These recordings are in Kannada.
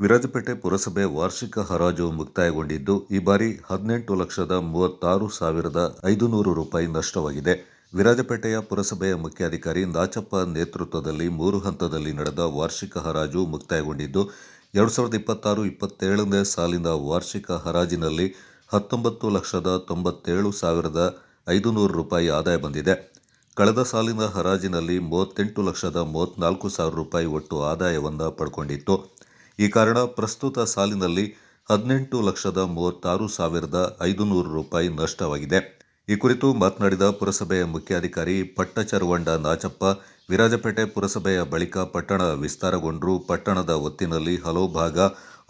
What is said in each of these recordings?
ವಿರಾಜಪೇಟೆ ಪುರಸಭೆ ವಾರ್ಷಿಕ ಹರಾಜು ಮುಕ್ತಾಯಗೊಂಡಿದ್ದು, ಈ ಬಾರಿ 18,36,500 ರೂಪಾಯಿ ನಷ್ಟವಾಗಿದೆ. ವಿರಾಜಪೇಟೆಯ ಪುರಸಭೆಯ ಮುಖ್ಯಾಧಿಕಾರಿ ನಾಚಪ್ಪ ನೇತೃತ್ವದಲ್ಲಿ 3 ಹಂತದಲ್ಲಿ ನಡೆದ ವಾರ್ಷಿಕ ಹರಾಜು ಮುಕ್ತಾಯಗೊಂಡಿದ್ದು, 2026-27ನೇ ಸಾಲಿನ ವಾರ್ಷಿಕ ಹರಾಜಿನಲ್ಲಿ 19,97,500 ರೂಪಾಯಿ ಆದಾಯ ಬಂದಿದೆ. ಕಳೆದ ಸಾಲಿನ ಹರಾಜಿನಲ್ಲಿ 38,34,000 ರೂಪಾಯಿ ಒಟ್ಟು ಆದಾಯವನ್ನು ಪಡ್ಕೊಂಡಿತ್ತು. ಈ ಕಾರಣ ಪ್ರಸ್ತುತ ಸಾಲಿನಲ್ಲಿ 18,36,500 ರೂಪಾಯಿ ನಷ್ಟವಾಗಿದೆ. ಈ ಕುರಿತು ಮಾತನಾಡಿದ ಪುರಸಭೆಯ ಮುಖ್ಯಾಧಿಕಾರಿ ಪಟ್ಟಚರವಂಡ ನಾಚಪ್ಪ, ವಿರಾಜಪೇಟೆ ಪುರಸಭೆಯ ಬಳಿಕ ಪಟ್ಟಣ ವಿಸ್ತಾರಗೊಂಡ್ರೂ ಪಟ್ಟಣದ ಒತ್ತಿನಲ್ಲಿ ಹಲವು ಭಾಗ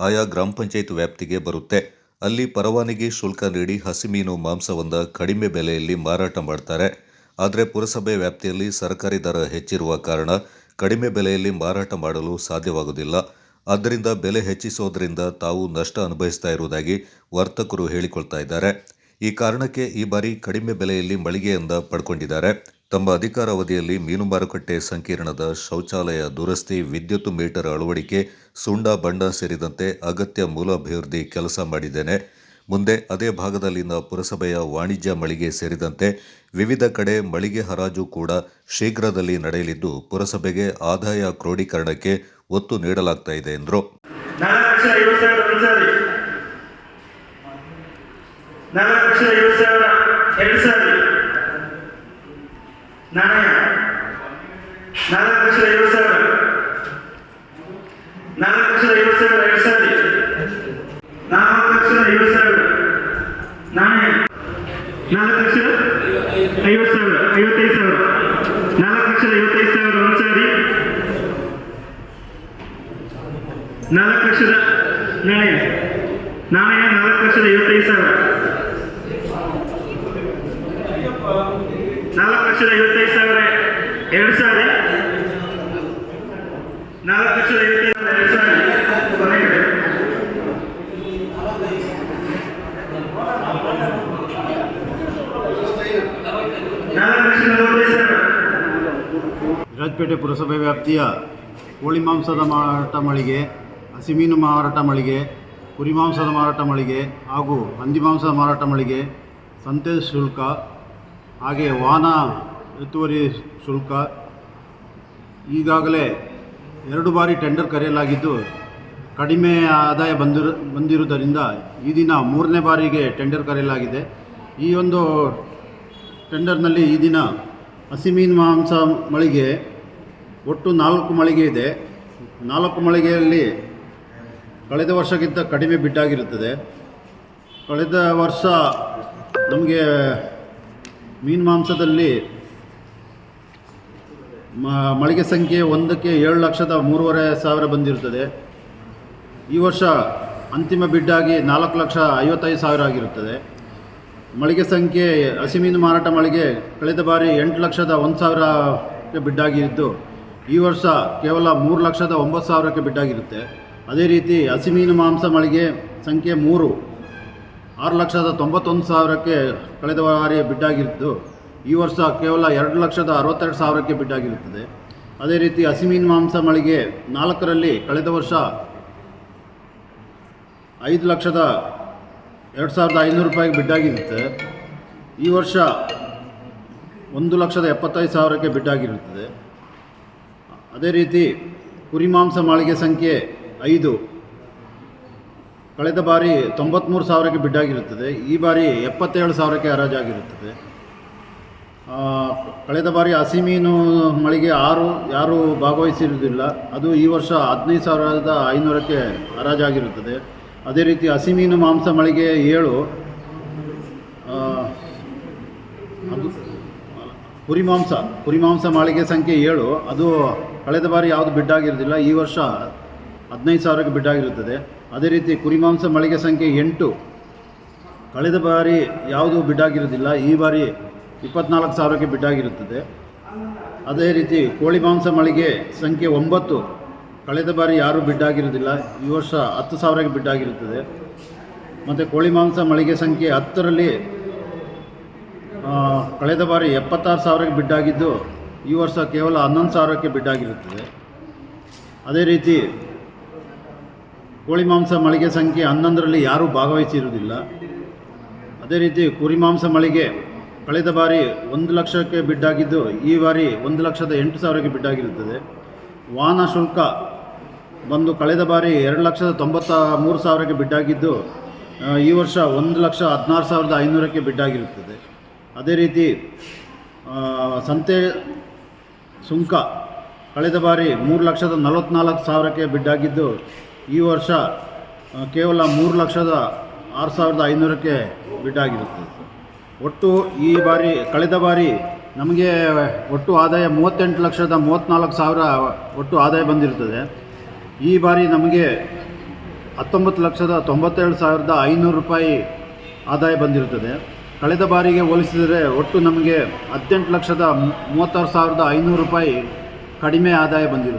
ಆಯಾ ಗ್ರಾಮ ಪಂಚಾಯತ್ ವ್ಯಾಪ್ತಿಗೆ ಬರುತ್ತೆ. ಅಲ್ಲಿ ಪರವಾನಗಿ ಶುಲ್ಕ ನೀಡಿ ಹಸಿಮೀನು ಮಾಂಸವನ್ನು ಕಡಿಮೆ ಬೆಲೆಯಲ್ಲಿ ಮಾರಾಟ ಮಾಡ್ತಾರೆ. ಆದರೆ ಪುರಸಭೆ ವ್ಯಾಪ್ತಿಯಲ್ಲಿ ಸರ್ಕಾರಿ ದರ ಹೆಚ್ಚಿರುವ ಕಾರಣ ಕಡಿಮೆ ಬೆಲೆಯಲ್ಲಿ ಮಾರಾಟ ಮಾಡಲು ಸಾಧ್ಯವಾಗುವುದಿಲ್ಲ. ಆದ್ದರಿಂದ ಬೆಲೆ ಹೆಚ್ಚಿಸೋದ್ರಿಂದ ತಾವು ನಷ್ಟ ಅನುಭವಿಸ್ತಾ ಇರುವುದಾಗಿ ವರ್ತಕರು ಹೇಳಿಕೊಳ್ತಾ ಇದ್ದಾರೆ. ಈ ಕಾರಣಕ್ಕೆ ಈ ಬಾರಿ ಕಡಿಮೆ ಬೆಲೆಯಲ್ಲಿ ಮಳಿಗೆಯಿಂದ ಪಡ್ಕೊಂಡಿದ್ದಾರೆ. ತಮ್ಮ ಅಧಿಕಾರಾವಧಿಯಲ್ಲಿ ಮೀನು ಮಾರುಕಟ್ಟೆ ಸಂಕೀರ್ಣದ ಶೌಚಾಲಯ ದುರಸ್ತಿ, ವಿದ್ಯುತ್ ಮೀಟರ್ ಅಳವಡಿಕೆ, ಸುಣ್ಣ ಬಣ್ಣ ಸೇರಿದಂತೆ ಅಗತ್ಯ ಮೂಲಭಿವೃದ್ಧಿ ಕೆಲಸ ಮಾಡಿದ್ದೇನೆ. ಮುಂದೆ ಅದೇ ಭಾಗದಲ್ಲಿನ ಪುರಸಭೆಯ ವಾಣಿಜ್ಯ ಮಳಿಗೆ ಸೇರಿದಂತೆ ವಿವಿಧ ಕಡೆ ಮಳಿಗೆ ಹರಾಜು ಕೂಡ ಶೀಘ್ರದಲ್ಲಿ ನಡೆಯಲಿದ್ದು, ಪುರಸಭೆಗೆ ಆದಾಯ ಕ್ರೋಢೀಕರಣಕ್ಕೆ ಒತ್ತು ನೀಡಲಾಗ್ತಾ ಇದೆ ಎಂದರು. ನಾಣಯ 4,55,000 4,55,000 2 ಸಾರಿ 4,55,000 2 ಸಾರಿ ಕೊನೆ ಕಡೆ ವಿರಾಜಪೇಟೆ ಪುರಸಭೆ ವ್ಯಾಪ್ತಿಯ ಕೋಳಿ ಮಾಂಸದ ಮಾರಾಟ ಮಳಿಗೆ, ಹಸಿಮೀನು ಮಾರಾಟ ಮಳಿಗೆ, ಕುರಿ ಮಾಂಸದ ಮಾರಾಟ ಮಳಿಗೆ ಹಾಗೂ ಹಂದಿ ಮಾಂಸದ ಮಾರಾಟ ಮಳಿಗೆ, ಸಂತೆ ಶುಲ್ಕ, ಹಾಗೆ ವಾಹನ ಹೆಚ್ಚುವರಿ ಶುಲ್ಕ ಈಗಾಗಲೇ 2 ಬಾರಿ ಟೆಂಡರ್ ಕರೆಯಲಾಗಿದ್ದು, ಕಡಿಮೆ ಆದಾಯ ಬಂದಿರುವುದರಿಂದ ಈ ದಿನ 3ನೇ ಬಾರಿಗೆ ಟೆಂಡರ್ ಕರೆಯಲಾಗಿದೆ. ಈ ಒಂದು ಟೆಂಡರ್ನಲ್ಲಿ ಈ ದಿನ ಹಸಿಮೀನು ಮಾಂಸ ಮಳಿಗೆ ಒಟ್ಟು 4 ಮಳಿಗೆ ಇದೆ. 4 ಮಳಿಗೆಯಲ್ಲಿ ಕಳೆದ ವರ್ಷಕ್ಕಿಂತ ಕಡಿಮೆ ಬಿಡ್ಡಾಗಿರುತ್ತದೆ. ಕಳೆದ ವರ್ಷ ನಮಗೆ ಮೀನು ಮಾಂಸದಲ್ಲಿ ಮಳಿಗೆ ಸಂಖ್ಯೆ ಒಂದಕ್ಕೆ 7,03,500 ಬಂದಿರುತ್ತದೆ. ಈ ವರ್ಷ ಅಂತಿಮ ಬಿಡ್ಡಾಗಿ 4,55,000 ಆಗಿರುತ್ತದೆ. ಮಳಿಗೆ ಸಂಖ್ಯೆ ಹಸಿಮೀನು ಮಾರಾಟ ಮಳಿಗೆ ಕಳೆದ ಬಾರಿ 8,01,000ಕ್ಕೆ ಬಿಡ್ಡಾಗಿದ್ದು, ಈ ವರ್ಷ ಕೇವಲ 3,09,000ಕ್ಕೆ ಬಿಡ್ಡಾಗಿರುತ್ತೆ. ಅದೇ ರೀತಿ ಹಸಿಮೀನು ಮಾಂಸ ಮಳಿಗೆ ಸಂಖ್ಯೆ 3 6,91,000ಕ್ಕೆ ಕಳೆದ ಬಾರಿ ಬಿಡ್ಡಾಗಿದ್ದು, ಈ ವರ್ಷ ಕೇವಲ 2,62,000ಕ್ಕೆ ಬಿಡ್ಡಾಗಿರುತ್ತದೆ. ಅದೇ ರೀತಿ ಹಸಿಮೀನು ಮಾಂಸ ಮಳಿಗೆ 4ರಲ್ಲಿ ಕಳೆದ ವರ್ಷ 5,02,500 ರೂಪಾಯಿಗೆ ಬಿಡ್ಡಾಗಿರುತ್ತೆ. ಈ ವರ್ಷ 1,75,000ಕ್ಕೆ ಬಿಡ್ಡಾಗಿರುತ್ತದೆ. ಅದೇ ರೀತಿ ಕುರಿ ಮಾಂಸ ಮಳಿಗೆ ಸಂಖ್ಯೆ 5 ಕಳೆದ ಬಾರಿ 93,000ಕ್ಕೆ ಬಿಡ್ಡಾಗಿರುತ್ತದೆ. ಈ ಬಾರಿ 77,000ಕ್ಕೆ ಹರಾಜಾಗಿರುತ್ತದೆ. ಕಳೆದ ಬಾರಿ ಹಸಿಮೀನು ಮಳಿಗೆ 6 ಯಾರೂ ಭಾಗವಹಿಸಿರುವುದಿಲ್ಲ, ಅದು ಈ ವರ್ಷ 15,500ಕ್ಕೆ ಹರಾಜಾಗಿರುತ್ತದೆ. ಅದೇ ರೀತಿ ಹಸಿಮೀನು ಮಾಂಸ ಮಳಿಗೆ 7 ಅದು ಕುರಿ ಮಾಂಸ ಮಳಿಗೆ ಸಂಖ್ಯೆ 7 ಅದು ಕಳೆದ ಬಾರಿ ಯಾವುದು ಬಿಡ್ಡಾಗಿರೋದಿಲ್ಲ, ಈ ವರ್ಷ 15,000ಕ್ಕೆ ಬಿಡ್ಡಾಗಿರುತ್ತದೆ. ಅದೇ ರೀತಿ ಕುರಿ ಮಾಂಸ ಮಳಿಗೆ ಸಂಖ್ಯೆ 8 ಕಳೆದ ಬಾರಿ ಯಾವುದು ಬಿಡ್ಡಾಗಿರೋದಿಲ್ಲ, ಈ ಬಾರಿ 24,000ಕ್ಕೆ ಬಿಡ್ಡಾಗಿರುತ್ತದೆ. ಅದೇ ರೀತಿ ಕೋಳಿ ಮಾಂಸ ಮಳಿಗೆ ಸಂಖ್ಯೆ 9 ಕಳೆದ ಬಾರಿ ಯಾರೂ ಬಿಡ್ಡಾಗಿರೋದಿಲ್ಲ, ಈ ವರ್ಷ 10,000ಕ್ಕೆ ಬಿಡ್ಡಾಗಿರುತ್ತದೆ. ಮತ್ತು ಕೋಳಿ ಮಾಂಸ ಮಳಿಗೆ ಸಂಖ್ಯೆ 10ರಲ್ಲಿ ಕಳೆದ ಬಾರಿ 76,000ಕ್ಕೆ ಬಿಡ್ಡಾಗಿದ್ದು, ಈ ವರ್ಷ ಕೇವಲ 11,000ಕ್ಕೆ ಬಿಡ್ಡಾಗಿರುತ್ತದೆ. ಅದೇ ರೀತಿ ಕೋಳಿ ಮಾಂಸ ಮಳಿಗೆ ಸಂಖ್ಯೆ 11ರಲ್ಲಿ ಯಾರೂ ಭಾಗವಹಿಸಿರುವುದಿಲ್ಲ. ಅದೇ ರೀತಿ ಕುರಿ ಮಾಂಸ ಮಳಿಗೆ ಕಳೆದ ಬಾರಿ 1 ಲಕ್ಷಕ್ಕೆ ಬಿಡ್ಡಾಗಿದ್ದು ಈ ಬಾರಿ 1,08,000ಕ್ಕೆ ಬಿಡ್ಡಾಗಿರುತ್ತದೆ. ವಾಹನ ಶುಲ್ಕ ಬಂದು ಕಳೆದ ಬಾರಿ 2,93,000ಕ್ಕೆ ಬಿಡ್ಡಾಗಿದ್ದು ಈ ವರ್ಷ 1,16,500ಕ್ಕೆ ಬಿಡ್ಡಾಗಿರುತ್ತದೆ. ಅದೇ ರೀತಿ ಸಂತೆ ಸುಂಕ ಕಳೆದ ಬಾರಿ 3,44,000ಕ್ಕೆ ಬಿಡ್ಡಾಗಿದ್ದು ಈ ವರ್ಷ ಕೇವಲ 3,06,500ಕ್ಕೆ ಬಿಡ್ಡಾಗಿರುತ್ತದೆ. ಒಟ್ಟು ಈ ಬಾರಿ ಕಳೆದ ಬಾರಿ ನಮಗೆ ಒಟ್ಟು ಆದಾಯ 38,34,000 ಒಟ್ಟು ಆದಾಯ ಬಂದಿರುತ್ತದೆ. ಈ ಬಾರಿ ನಮಗೆ 19,97,500 ರೂಪಾಯಿ ಆದಾಯ ಬಂದಿರುತ್ತದೆ. ಕಳೆದ ಬಾರಿಗೆ ಹೋಲಿಸಿದರೆ ಒಟ್ಟು ನಮಗೆ 18,36,500 ರೂಪಾಯಿ ಕಡಿಮೆ ಆದಾಯ ಬಂದಿರುತ್ತದೆ.